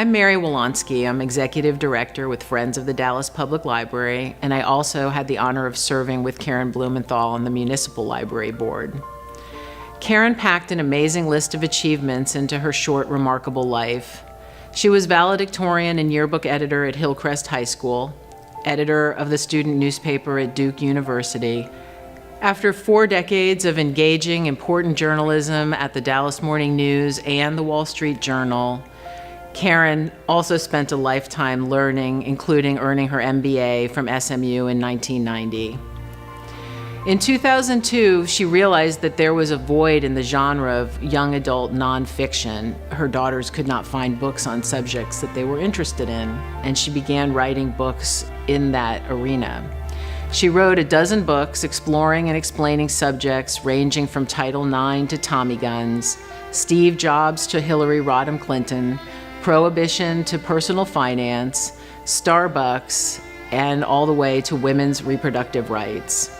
I'm Mary Wolonsky. I'm Executive Director with Friends of the Dallas Public Library, and I also had the honor of serving with Karen Blumenthal on the Municipal Library Board. Karen packed an amazing list of achievements into her short, remarkable life. She was valedictorian and yearbook editor at Hillcrest High School, editor of the student newspaper at Duke University. After 4 decades of engaging, important journalism at the Dallas Morning News and the Wall Street Journal, Karen also spent a lifetime learning, including earning her MBA from SMU in 1990. In 2002, she realized that there was a void in the genre of young adult nonfiction. Her daughters could not find books on subjects that they were interested in, and she began writing books in that arena. She wrote a dozen books exploring and explaining subjects ranging from Title IX to Tommy guns, Steve Jobs to Hillary Rodham Clinton, prohibition to personal finance, Starbucks, and all the way to women's reproductive rights.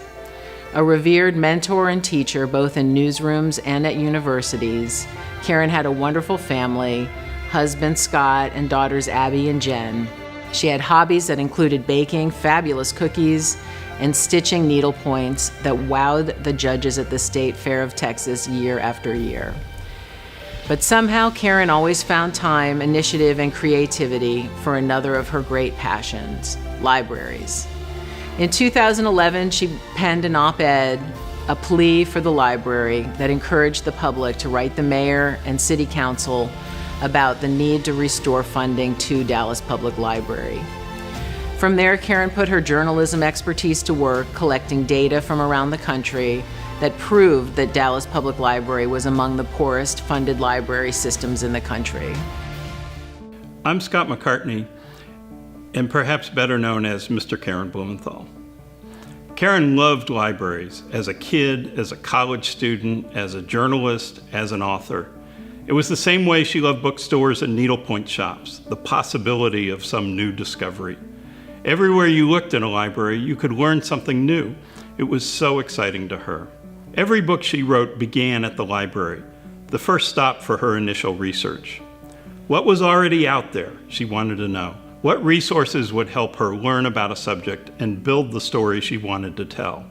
A revered mentor and teacher both in newsrooms and at universities, Karen had a wonderful family, husband Scott and daughters Abby and Jen. She had hobbies that included baking fabulous cookies and stitching needlepoints that wowed the judges at the State Fair of Texas year after year. But somehow Karen always found time, initiative, and creativity for another of her great passions, libraries. In 2011, she penned an op-ed, a plea for the library that encouraged the public to write the mayor and city council about the need to restore funding to Dallas Public Library. From there, Karen put her journalism expertise to work, collecting data from around the country that proved that Dallas Public Library was among the poorest funded library systems in the country. I'm Scott McCartney, and perhaps better known as Mr. Karen Blumenthal. Karen loved libraries as a kid, as a college student, as a journalist, as an author. It was the same way she loved bookstores and needlepoint shops, the possibility of some new discovery. Everywhere you looked in a library, you could learn something new. It was so exciting to her. Every book she wrote began at the library, the first stop for her initial research. What was already out there, she wanted to know. What resources would help her learn about a subject and build the story she wanted to tell?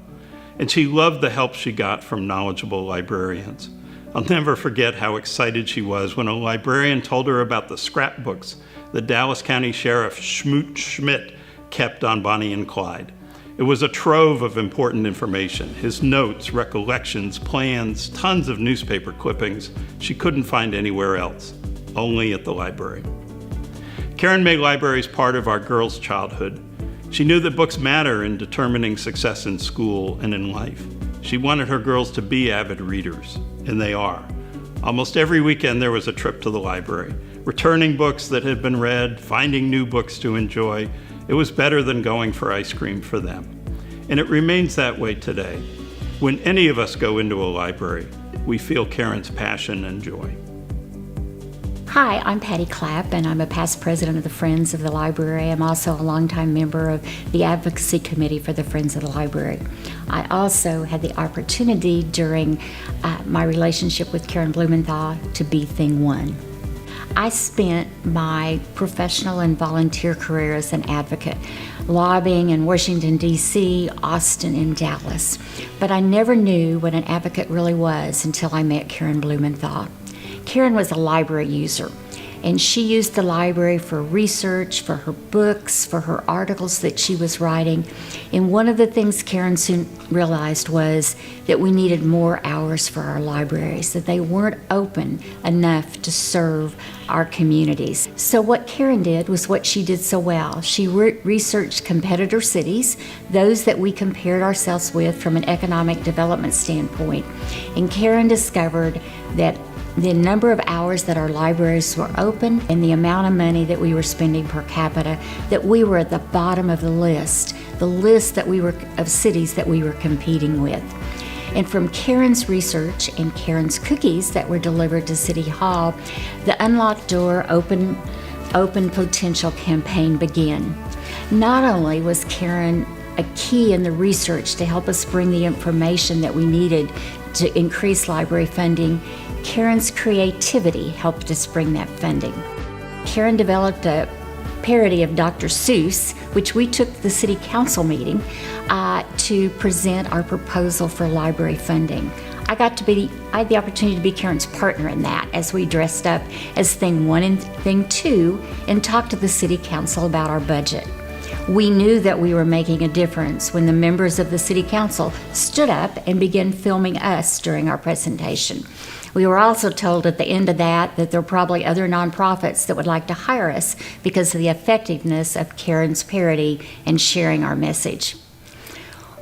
And she loved the help she got from knowledgeable librarians. I'll never forget how excited she was when a librarian told her about the scrapbooks the Dallas County Sheriff Schmoot Schmidt kept on Bonnie and Clyde. It was a trove of important information, his notes, recollections, plans, tons of newspaper clippings she couldn't find anywhere else, only at the library. Karen made libraries part of our girls' childhood. She knew that books matter in determining success in school and in life. She wanted her girls to be avid readers, and they are. Almost every weekend there was a trip to the library, returning books that had been read, finding new books to enjoy. It was better than going for ice cream for them. And it remains that way today. When any of us go into a library, we feel Karen's passion and joy. Hi, I'm Patty Clapp, and I'm a past president of the Friends of the Library. I'm also a longtime member of the Advocacy Committee for the Friends of the Library. I also had the opportunity during my relationship with Karen Blumenthal to be Thing One. I spent my professional and volunteer career as an advocate, lobbying in Washington, D.C., Austin, and Dallas. But I never knew what an advocate really was until I met Karen Blumenthal. Karen was a library user, and she used the library for research, for her books, for her articles that she was writing. And one of the things Karen soon realized was that we needed more hours for our libraries, that they weren't open enough to serve our communities. So what Karen did was what she did so well. She researched competitor cities, those that we compared ourselves with from an economic development standpoint. And Karen discovered that the number of hours that our libraries were open and the amount of money that we were spending per capita, that we were at the bottom of the list that we were of cities that we were competing with. And from Karen's research and Karen's cookies that were delivered to City Hall, the Unlocked Door Open Potential campaign began. Not only was Karen a key in the research to help us bring the information that we needed to increase library funding, Karen's creativity helped us bring that funding. Karen developed a parody of Dr. Seuss, which we took to the city council meeting to present our proposal for library funding. I had the opportunity to be Karen's partner in that as we dressed up as Thing 1 and Thing 2 and talked to the city council about our budget. We knew that we were making a difference when the members of the city council stood up and began filming us during our presentation. We were also told at the end of that there were probably other nonprofits that would like to hire us because of the effectiveness of Karen's parody and sharing our message.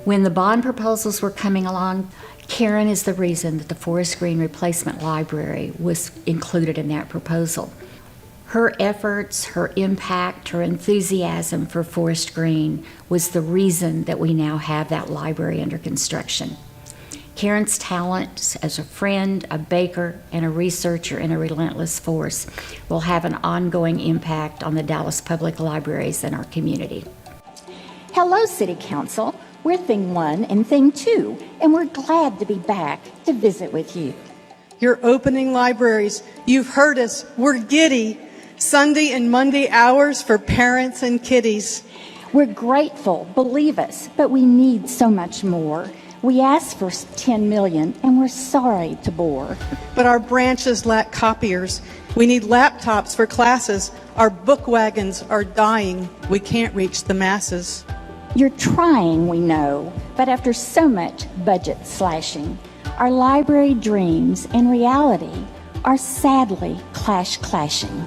When the bond proposals were coming along, Karen is the reason that the Forest Green Replacement Library was included in that proposal. Her efforts, her impact, her enthusiasm for Forest Green was the reason that we now have that library under construction. Karen's talents as a friend, a baker, and a researcher in a relentless force will have an ongoing impact on the Dallas Public Libraries and our community. Hello, City Council. We're Thing 1 and Thing 2, and we're glad to be back to visit with you. You're opening libraries. You've heard us. We're giddy. Sunday and Monday hours for parents and kiddies. We're grateful, believe us, but we need so much more. We asked for 10 million, and we're sorry to bore. But our branches lack copiers. We need laptops for classes. Our book wagons are dying. We can't reach the masses. You're trying, we know, but after so much budget slashing, our library dreams and reality are sadly clashing.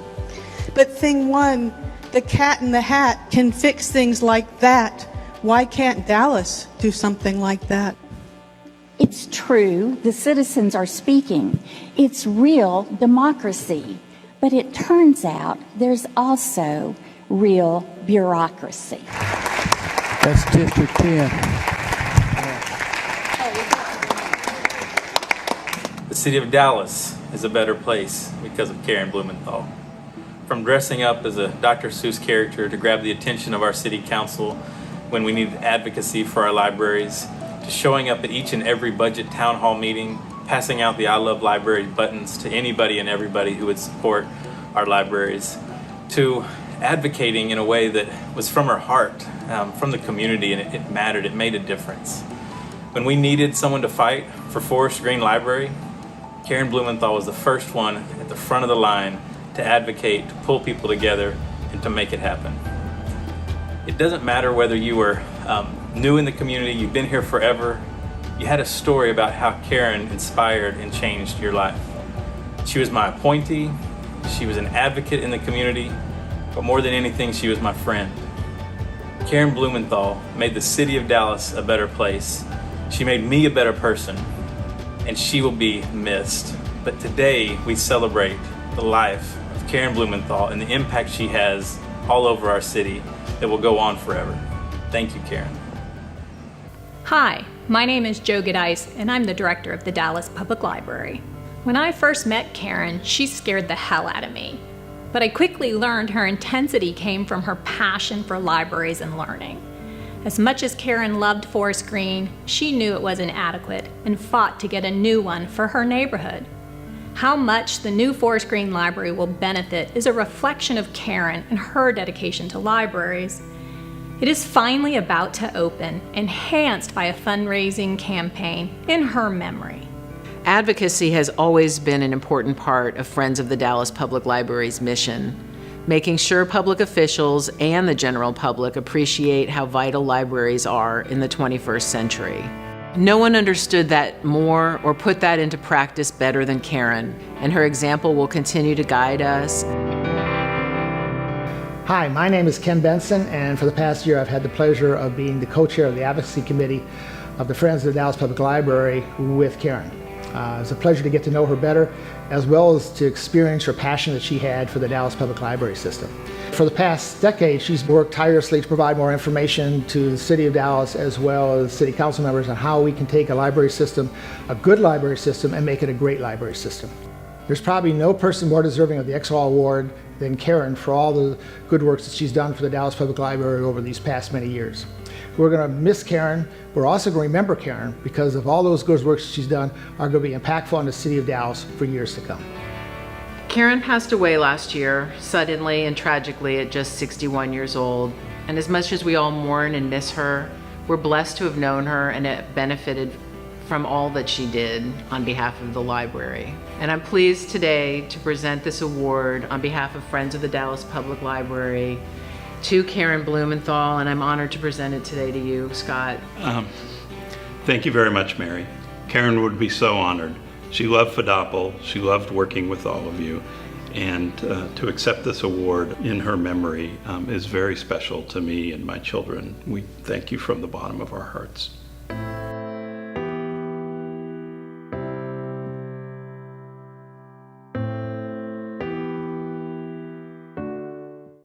But Thing 1, the cat in the hat, can fix things like that. Why can't Dallas do something like that? It's true, the citizens are speaking. It's real democracy. But it turns out there's also real bureaucracy. That's District 10. The city of Dallas is a better place because of Karen Blumenthal. From dressing up as a Dr. Seuss character to grab the attention of our city council when we needed advocacy for our libraries, to showing up at each and every budget town hall meeting, passing out the I Love Library buttons to anybody and everybody who would support our libraries, to advocating in a way that was from her heart, from the community, and it mattered, it made a difference. When we needed someone to fight for Forest Green Library, Karen Blumenthal was the first one at the front of the line to advocate, to pull people together, and to make it happen. It doesn't matter whether you were new in the community, you've been here forever, you had a story about how Karen inspired and changed your life. She was my appointee, she was an advocate in the community, but more than anything, she was my friend. Karen Blumenthal made the city of Dallas a better place. She made me a better person, and she will be missed. But today, we celebrate the life of Karen Blumenthal and the impact she has all over our city that will go on forever. Thank you, Karen. Hi, my name is Jo Gedice, and I'm the director of the Dallas Public Library. When I first met Karen, she scared the hell out of me. But I quickly learned her intensity came from her passion for libraries and learning. As much as Karen loved Forest Green, she knew it was inadequate and fought to get a new one for her neighborhood. How much the new Forest Green Library will benefit is a reflection of Karen and her dedication to libraries. It is finally about to open, enhanced by a fundraising campaign in her memory. Advocacy has always been an important part of Friends of the Dallas Public Library's mission, making sure public officials and the general public appreciate how vital libraries are in the 21st century. No one understood that more or put that into practice better than Karen, and her example will continue to guide us. Hi, my name is Ken Benson, and for the past year I've had the pleasure of being the co-chair of the Advocacy Committee of the Friends of the Dallas Public Library with Karen. It's a pleasure to get to know her better, as well as to experience her passion that she had for the Dallas Public Library system. For the past decade, she's worked tirelessly to provide more information to the City of Dallas as well as City Council members on how we can take a library system, a good library system, and make it a great library system. There's probably no person more deserving of the Exall Award than Karen for all the good work that she's done for the Dallas Public Library over these past many years. We're going to miss Karen. We're also going to remember Karen because of all those good works she's done are going to be impactful on the City of Dallas for years to come. Karen passed away last year, suddenly and tragically at just 61 years old. And as much as we all mourn and miss her, we're blessed to have known her and have benefited from all that she did on behalf of the library. And I'm pleased today to present this award on behalf of Friends of the Dallas Public Library to Karen Blumenthal, and I'm honored to present it today to you, Scott. Thank you very much, Mary. Karen would be so honored. She loved FDOPL, she loved working with all of you, and to accept this award in her memory is very special to me and my children. We thank you from the bottom of our hearts.